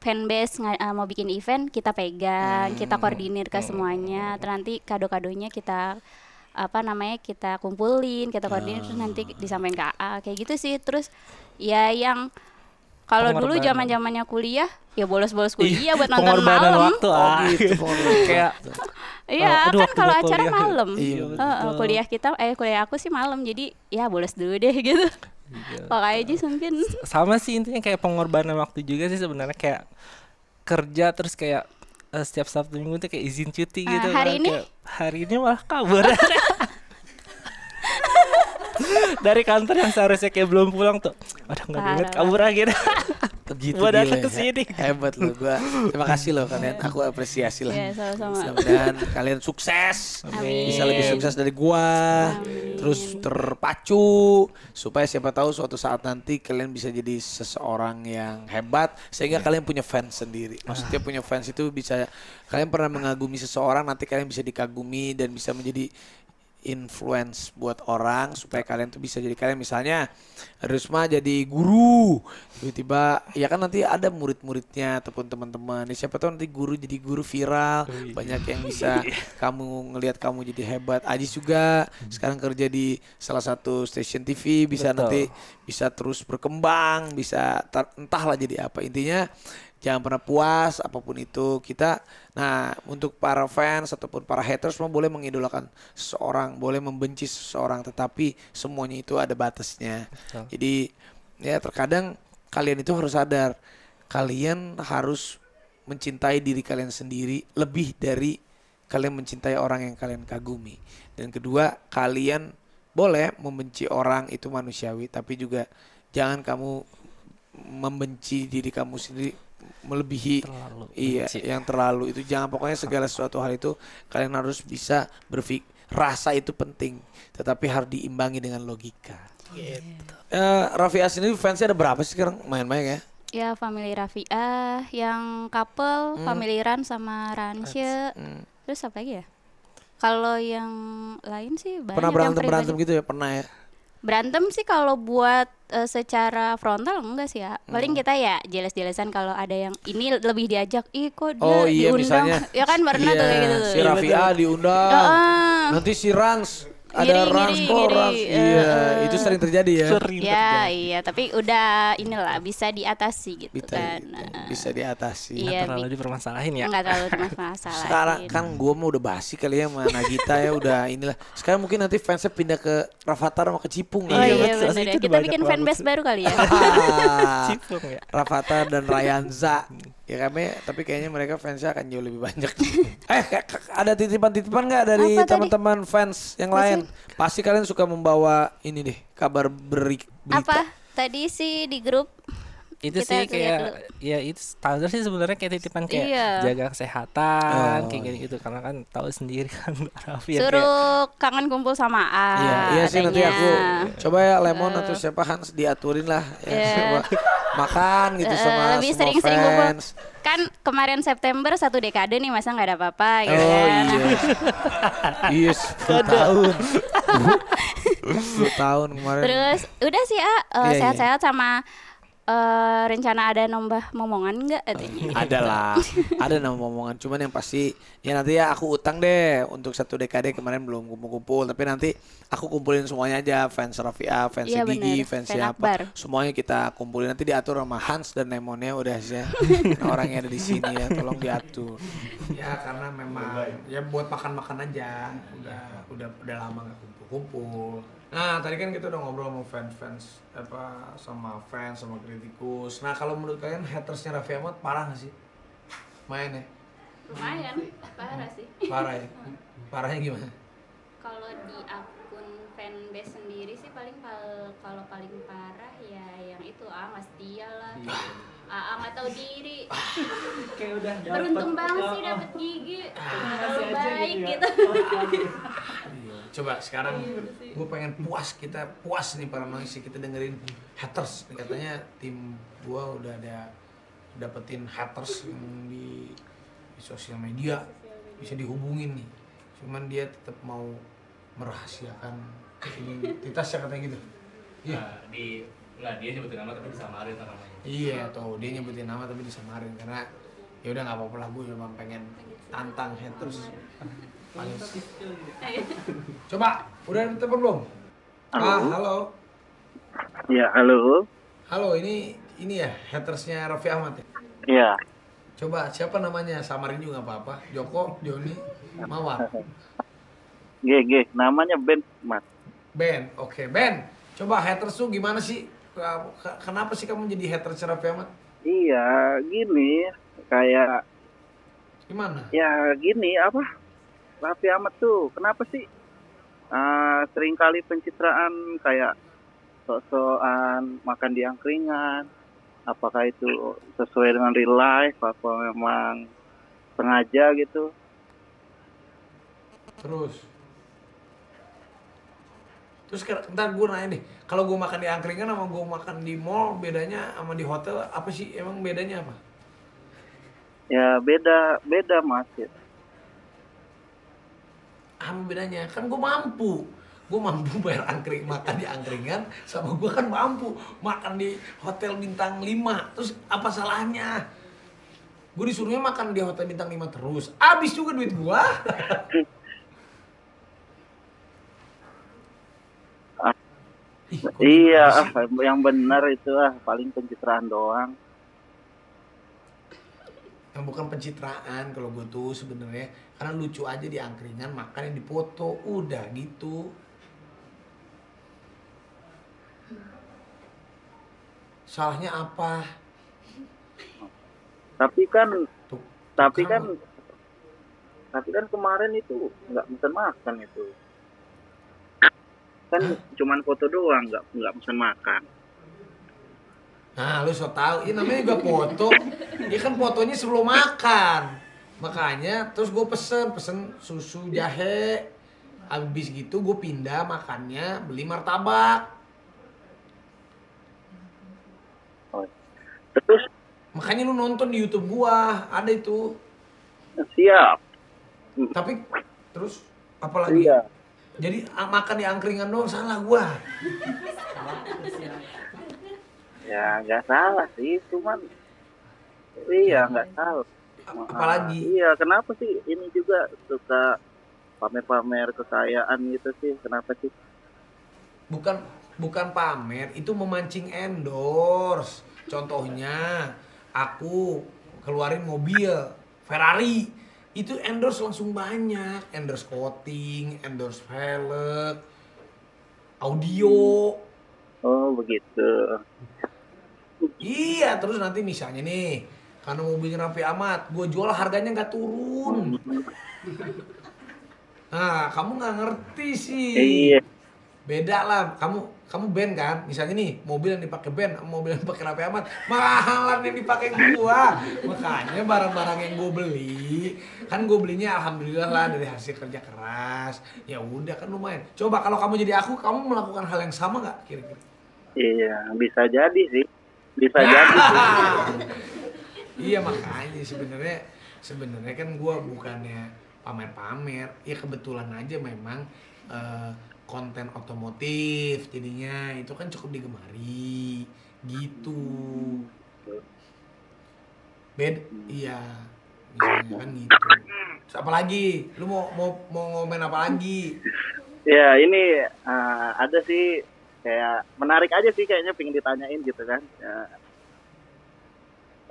fanbase mau bikin event kita pegang, kita koordinir ke semuanya. Terus nanti kado-kadonya kita kita kumpulin, kita koordinir, terus nanti disampaikan ke AA kayak gitu sih. Terus ya yang kalau dulu zaman-zamannya kuliah ya bolos-bolos kuliah buat nonton malam. Waktu, kayak kan kalau acara malam. Kuliah aku sih malam, jadi ya bolos dulu deh gitu. Pokoknya aja mungkin. Sama sih intinya kayak pengorbanan waktu juga sih sebenarnya, kayak kerja terus kayak setiap Sabtu Minggu tuh kayak izin cuti gitu. Hari ini malah kabur. Dari kantor yang seharusnya kayak belum pulang tuh. Udah enggak inget kabur aja. Gitu gua datang ke sini. Hebat lo gua. Terima kasih loh kalian. Aku apresiasi lah. Iya, sama-sama. Dan kalian sukses. Amin. Bisa lebih sukses dari gua. Amin. Terus terpacu supaya siapa tahu suatu saat nanti kalian bisa jadi seseorang yang hebat sehingga kalian punya fans sendiri. Maksudnya punya fans itu bisa kalian pernah mengagumi seseorang, nanti kalian bisa dikagumi dan bisa menjadi influence buat orang supaya kalian tuh bisa jadi kalian. Misalnya Risma jadi guru, tiba-tiba ya kan nanti ada murid-muridnya ataupun teman-teman. Siapa tahu nanti guru jadi guru viral, banyak yang bisa kamu ngelihat kamu jadi hebat. Ajis juga sekarang kerja di salah satu stasiun TV, bisa nanti bisa terus berkembang, bisa entahlah jadi apa. Intinya jangan pernah puas apapun itu kita. Nah, untuk para fans ataupun para haters semua boleh mengidolakan seseorang, boleh membenci seseorang, tetapi semuanya itu ada batasnya. Jadi ya terkadang kalian itu harus sadar, kalian harus mencintai diri kalian sendiri lebih dari kalian mencintai orang yang kalian kagumi. Dan kedua, kalian boleh membenci orang, itu manusiawi, tapi juga jangan kamu membenci diri kamu sendiri melebihi yang terlalu itu. Jangan, pokoknya segala sesuatu hal itu kalian harus bisa berpikir, rasa itu penting tetapi harus diimbangi dengan logika gitu. Raffiah sendiri fansnya ada berapa sih sekarang main-main ya? Ya family Raffiah, yang couple family Ran sama Ransye. Terus apa lagi ya? Kalau yang lain sih banyak. Pernah berantem gitu ya? Pernah ya? Berantem sih kalau buat secara frontal enggak sih ya. Paling kita ya jelas-jelasan kalau ada yang ini lebih diajak, ih kok dia diundang. Misalnya, ya kan pernah tuh kayak gitu tuh. Si Raffiah diundang. Nanti si Rans ada Rans. Iya, itu sering terjadi ya. Iya, tapi udah inilah bisa diatasi gitu kan. Bisa diatasi. Iya, terlalu dipermasalahin ya. Enggak terlalu dipermasalahin. Sekarang kan gua mah udah basi kali ya sama Nagita ya, udah inilah. Sekarang mungkin nanti fansnya pindah ke Rafathar sama ke Cipung. Oh iya benar ya. Kita bikin fanbase baru kali ya. Cipung ya. Rafathar dan Rayanza. Ya kami, tapi kayaknya mereka fansnya akan jauh lebih banyak. Ada titipan-titipan nggak dari teman-teman fans yang lain? Pasti kalian suka membawa ini deh, kabar berita. Apa? Tadi sih di grup itu sih kayak ya itu standar sih sebenarnya, kayak titipan kayak jaga kesehatan kayak gitu, karena kan tahu sendiri kan Raffi suruh kayak kangen kumpul sama A. Iya sih, nanti aku coba ya Lemon atau siapa Hans diaturin lah ya, makan gitu sama lebih semua sering-sering fans. kumpul. Kan kemarin September 1 dekade nih, masa nggak ada apa-apa gitu kan. Iya 10 tahun 10 tahun kemarin. Terus udah sih sehat-sehat sama rencana ada nambah momongan enggak? Ada lah, ada nambah momongan. Cuman yang pasti ya nanti ya aku utang deh untuk 1 dekade, kemarin belum kumpul-kumpul, tapi nanti aku kumpulin semuanya aja, fans Raffiah, fans Gigi, fans siapa, semuanya kita kumpulin, nanti diatur sama Hans dan Lemonnya udah sih. Orang yang ada di sini ya, tolong diatur. Ya karena memang ya buat makan-makan aja. Udah lama nggak kumpul-kumpul. Nah tadi kan kita udah ngobrol sama fans sama fans sama kritikus. Nah kalau menurut kalian hatersnya Raffi Ahmad parah nggak sih? Main ya? Lumayan, parah sih. Parah ya? Parahnya gimana? Kalau di akun fanbase sendiri sih kalau paling parah ya yang itu nggak setia lah. nggak tahu diri. Kayak udah beruntung banget sih dapet Gigi. Terlalu baik gitu. Coba sekarang gue pengen kita puas nih para noise, kita dengerin haters. Katanya tim gue udah ada dapetin haters yang di sosial media, bisa dihubungin nih. Cuman dia tetap mau merahasiakan identitas ya, katanya gitu. Iya. Dia nyebutin nama tapi disamarin namanya. Iya, tuh dia nyebutin nama tapi disamarin karena ya udah nggak apa-apa lah, gue cuma pengen tantang haters. Coba, udah ada telepon belum? Halo. Ya, halo. Halo, ini ya hatersnya Raffi Ahmad ya? Iya. Coba, siapa namanya? Samarin juga nggak apa-apa. Joko, Joni, Mawar. GG, namanya Ben, Mas. Ben, oke. Ben, coba haters tuh gimana sih? Kenapa sih kamu jadi haters Raffi Ahmad? Iya, gini, kayak gimana? Ya gini, Raffi Ahmad tuh kenapa sih seringkali pencitraan kayak sok-sokan makan di angkringan, apakah itu sesuai dengan real life apa memang sengaja gitu? Terus ntar gue nanya nih, kalau gue makan di angkringan sama gue makan di mall, bedanya sama di hotel apa sih? Emang bedanya apa? Ya beda Mas. Apa bedanya? Kan gue mampu. Gue mampu bayar makan di angkringan, sama gue kan mampu makan di hotel bintang 5. Terus apa salahnya? Gue disuruhnya makan di hotel bintang 5 terus. Habis juga duit gue. Iya, yang benar itu paling pencitraan doang. Yang bukan pencitraan kalau gue tuh sebenarnya karena lucu aja di angkringan makan yang dipoto, udah gitu. Salahnya apa? Tapi kan Tuh, tapi kamu. kan kemarin itu nggak pesan makan itu. Kan cuman foto doang, nggak pesan makan. Nah, lu so tau, ini namanya juga foto. Ini kan fotonya sebelum makan. Makanya terus gue pesen susu jahe. Habis gitu gue pindah makannya beli martabak. Terus Makanya lu nonton di YouTube gua, ada itu. siap. Tapi terus apalagi? Iya. Jadi makan di angkringan doang salah gua. Ya nggak salah sih, cuman iya nggak salah. Apalagi? Iya, kenapa sih ini juga suka pamer-pamer kekayaan gitu sih? Kenapa sih? Bukan pamer, itu memancing endorse. Contohnya, aku keluarin mobil Ferrari, itu endorse langsung banyak, endorse coating, endorse velg, audio. Oh begitu. Iya, terus nanti misalnya nih, karena mobilnya Raffi Ahmad, gue jual harganya nggak turun. Nah, kamu nggak ngerti sih. Iya. Beda lah, kamu band kan, misalnya nih mobil yang dipakai band, mobil yang dipakai Raffi Ahmad, mahalan yang dipakai gua. Makanya barang-barang yang gue beli, kan gue belinya alhamdulillah lah dari hasil kerja keras. Ya udah kan lumayan. Coba kalau kamu jadi aku, kamu melakukan hal yang sama nggak kira-kira? Iya, bisa jadi sih. Bisa jadi sih. Iya makanya sebenarnya kan gue bukannya pamer-pamer, ya kebetulan aja memang konten otomotif jadinya itu kan cukup digemari gitu. Iya misalnya kan gitu. Terus apa lagi? Lu mau ngomen apa lagi? Ya ini ada sih kayak menarik aja sih kayaknya pengen ditanyain gitu kan. Ya,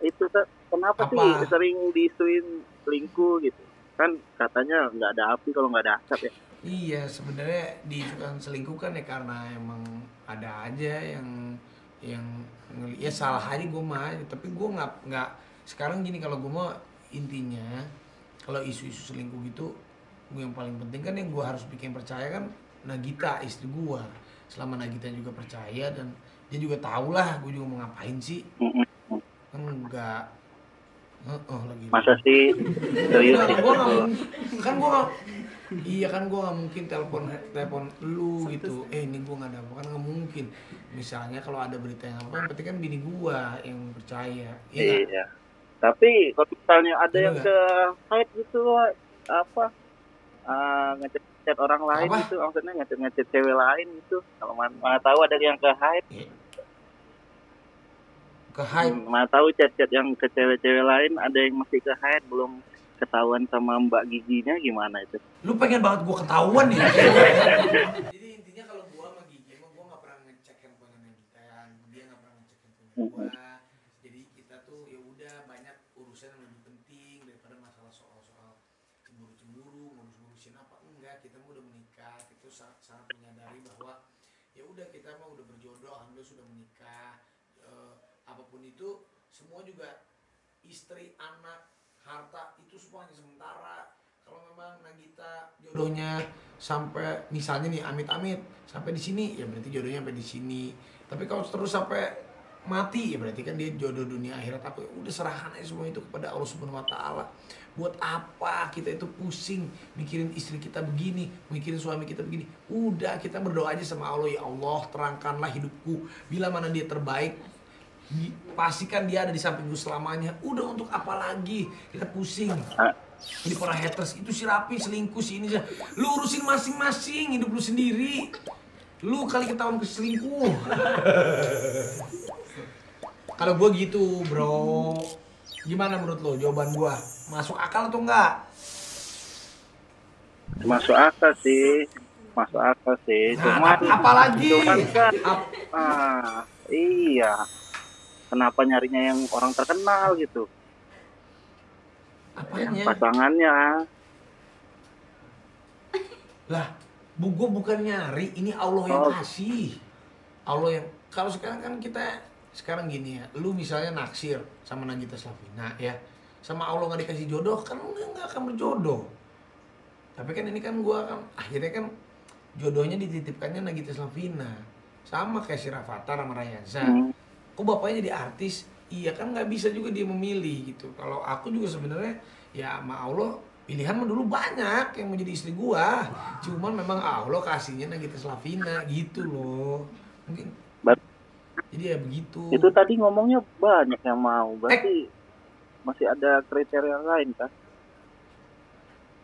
itu kenapa Apa? sih sering diisuin selingkuh gitu? Kan katanya nggak ada api kalau nggak ada asap ya. Iya sebenarnya diisukan selingkuh kan ya karena emang ada aja yang ya salah aja gue mah, tapi gue nggak sekarang gini, kalau gue mah intinya kalau isu-isu selingkuh gitu, gue yang paling penting kan yang gue harus bikin percaya kan Nagita istri gue. Selama Nagita juga percaya dan dia juga tahu lah gue juga mau ngapain sih, kan enggak lagi Masa sih serius? Iya kan gue nggak mungkin telepon lu gitu. Ini gue nggak ada apa, kan nggak mungkin. Misalnya kalau ada berita yang apa, berarti kan bini gue yang percaya. Iya. Tapi kalau misalnya ada yang Enggak. ke hide gitu apa ngechat orang lain Apa? gitu, maksudnya ngechat cewek lain gitu. Kalau mana tahu ada yang ke hide, Ke hype. mana tahu chat-chat yang ke cewek-cewek lain ada yang masih ke hide belum ketahuan sama Mbak Giginya, gimana itu? Lu pengen banget gue ketahuan ya. Jadi intinya kalau gue sama Gigi emang gue nggak pernah ngecek handphone Nagita, dia nggak pernah ngecek handphone gue. Jadi kita tuh ya udah banyak urusan yang lebih penting daripada masalah soal cemburu ngurusin apa. Enggak, kita mau udah menikah, kita sangat menyadari bahwa ya udah kita mah udah berjodoh, alhamdulillah sudah menikah. Apapun itu semua juga istri, anak, harta itu semuanya sementara. Kalau memang Nagita jodohnya sampai misalnya nih amit-amit sampai di sini, ya berarti jodohnya sampai di sini. Tapi kalau terus sampai mati, ya berarti kan dia jodoh dunia akhirat apa. Udah serahkan aja semua itu kepada Allah Subhanahu wa taala. Buat apa kita itu pusing mikirin istri kita begini, mikirin suami kita begini. Udah kita berdoa aja sama Allah, ya Allah terangkanlah hidupku bila mana dia terbaik. Pastikan dia ada di sampingku selamanya. Udah, untuk apa lagi kita pusing? Jadi para haters itu si Raffi selingkuh si ini. Lu urusin masing-masing hidup lu sendiri. Lu kali ketahuan keselingkuh. Kalau gua gitu, bro. Gimana menurut lo jawaban gua? Masuk akal atau enggak? Masuk akal sih. Nah, apalagi? Cuman kan, iya. Kenapa nyarinya yang orang terkenal gitu? Apanya? Pasangannya. Lah, gua bukan nyari, ini Allah yang kasih. Allah yang, kalau sekarang kan kita sekarang gini ya, lu misalnya naksir sama Nagita Slavina ya, sama Allah nggak dikasih jodoh, kan lu nggak akan berjodoh. Tapi kan ini kan gua kan akhirnya kan jodohnya dititipkannya Nagita Slavina, sama kayak si Rafathar sama Rayansa. Kok bapaknya jadi artis? Iya kan nggak bisa juga dia memilih gitu. Kalau aku juga sebenarnya ya sama Allah pilihan mah dulu banyak yang mau jadi istri gua, cuman memang Allah kasihnya Nagita Slavina gitu loh. Mungkin jadi ya begitu. Itu tadi ngomongnya banyak yang mau, berarti masih ada kriteria lain kan?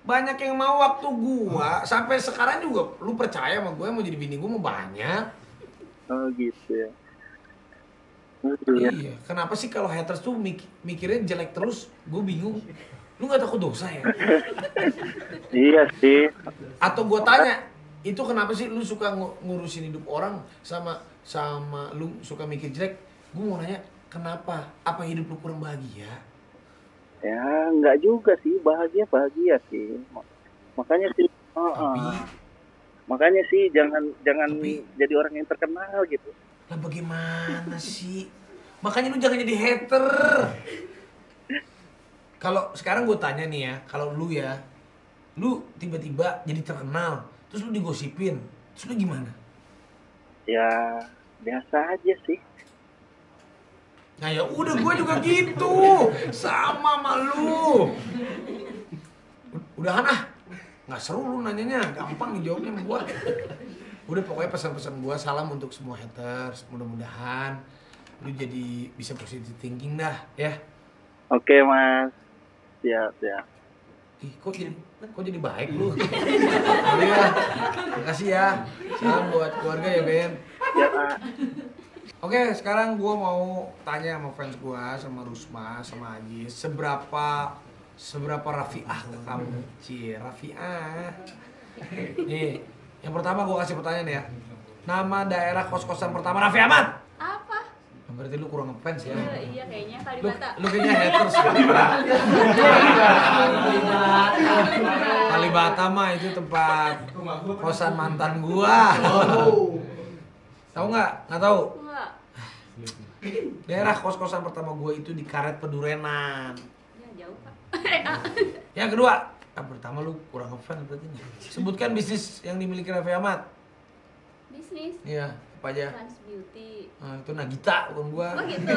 Banyak yang mau waktu gua, sampai sekarang juga lu percaya sama gue mau jadi bini gua mau banyak. Oh gitu ya. Iya, kenapa sih kalau haters tuh mikirnya jelek terus? Gue bingung. Lu nggak takut dosa ya? Iya sih. Atau gua tanya, itu kenapa sih lu suka ngurusin hidup orang sama lu suka mikir jelek? Gue mau nanya, kenapa? Apa hidup lu kurang bahagia? Ya nggak juga sih, bahagia sih. Makanya sih, makanya sih jangan jadi orang yang terkenal gitu. Lah bagaimana sih? Makanya lu jangan jadi hater. Kalau sekarang gue tanya nih ya, kalau lu ya, lu tiba-tiba jadi terkenal, terus lu digosipin, terus lu gimana? Ya biasa aja sih. Nah ya udah gue juga gitu, sama lu. Udahan ah, nggak seru lu nanyanya, gampang dijawabnya sama gue. Udah pokoknya pesan-pesan gue salam untuk semua haters, mudah-mudahan lu jadi bisa positive thinking dah ya. Oke mas, siap. Ih, kok jadi baik lu? Iya, makasih ya. Salam buat keluarga ya Ben. Ya Pak. Oke, sekarang gue mau tanya sama fans gue, sama Rusma, sama Aji, seberapa Rafiah ke kamu? Cie, Rafiah. Nih, yang pertama gue kasih pertanyaan ya. Nama daerah kos-kosan pertama Raffi Ahmad? Apa? Berarti lu kurang ngefans ya? Iya kayaknya Kalibata. Lu kayaknya haters ya? Kalibata mah itu tempat kosan mantan gua. Tahu nggak? Nggak tahu. Enggak. Daerah kos-kosan pertama gua itu di Karet Pedurenan. Ya jauh, Pak. Yang kedua, pertama lu kurang ngefans berarti nih. Sebutkan bisnis yang dimiliki Raffi Ahmad. Bisnis. Iya, apa aja? Trans Beauty. Nah, itu Nagita bukan gua. Oh gitu.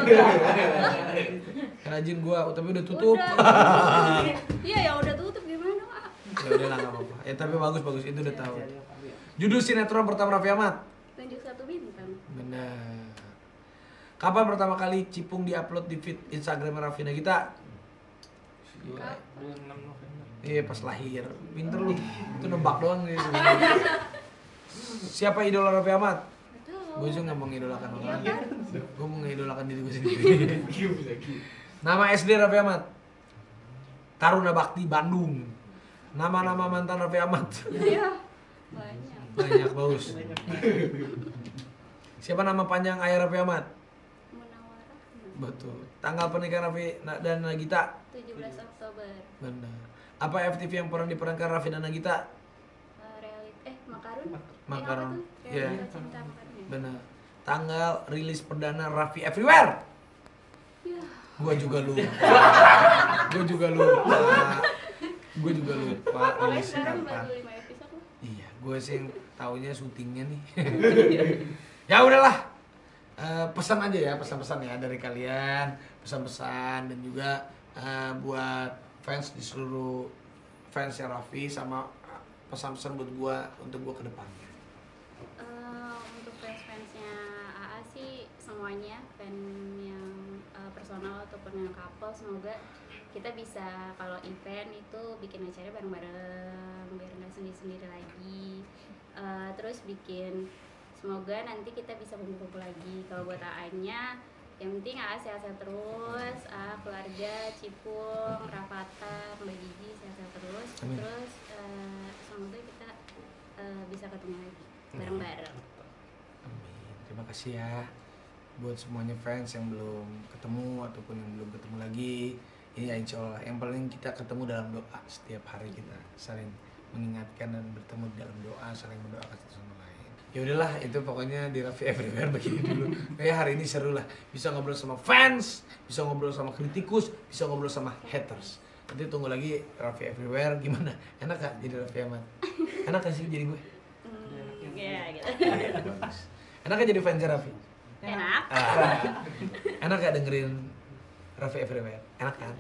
Rajin gua, tapi udah tutup. Iya ya udah tutup gimana, Pak? Ya udah lah, nggak apa-apa. Ya tapi bagus itu udah tahu. Judul sinetron pertama Raffi Ahmad? Tunjuk satu bintang. Benar. Kapan pertama kali Cipung diupload di feed Instagram Raffi Nagita? 26 November. Iya pas lahir. Pinter lu. Itu nebak doang nih. Siapa idola Raffi Ahmad? Gue juga nggak mengidolakan orang lain. Gue mau mengidolakan diri gue sendiri. Nama SD Raffi Ahmad? Taruna Bakti Bandung. Nama-nama mantan Raffi Ahmad? Iya. Banyak. Banyak, bagus. Siapa nama panjang ayah Raffi Ahmad? Munawarah. Betul. Tanggal pernikahan Raffi dan Nagita? 17 Oktober. Benar. Apa FTV yang pernah diperankan Raffi dan Nagita? Makarun. Makaron. Iya. Iya. Cinta Makarun. Benar. Tanggal rilis perdana Raffi Everywhere? Ya. Gua juga lupa. Rilisnya Sekarang kapan? baru 5 episode loh. Iya, gue sih taunya syutingnya nih. Ya udahlah. Pesan aja ya, pesan-pesan ya dari kalian, pesan-pesan dan juga buat fans di seluruh fansnya Raffi sama pesan-pesan buat gue untuk gue ke depannya. Untuk fans-fansnya AA sih semuanya fan yang personal ataupun yang couple semoga kita bisa kalau event itu bikin acara bareng-bareng biar nggak sendiri-sendiri lagi. Terus bikin semoga nanti kita bisa kumpul-kumpul lagi. Kalau buat AA-nya yang penting AA sehat-sehat terus, keluarga, Cipung, Rafata, Mbak Gigi sehat-sehat terus. Amin. Terus semoga kita bisa ketemu lagi bareng-bareng. Amin. Terima kasih ya buat semuanya fans yang belum ketemu ataupun yang belum ketemu lagi. Ini ya insya Allah yang paling kita ketemu dalam doa. Setiap hari kita saling mengingatkan dan bertemu dalam doa, saling mendoakan satu sama lain. Ya udahlah, itu pokoknya di Raffi Everywhere begini dulu. Kayak hari ini seru lah, bisa ngobrol sama fans, bisa ngobrol sama kritikus, bisa ngobrol sama haters. Nanti tunggu lagi Raffi Everywhere gimana? Enak gak jadi Raffi Ahmad? Enak gak sih jadi gue? Iya gitu. Bagus. Enak gak jadi fans Raffi? Enak. Enak gak dengerin Raffi Everywhere? Enak kan?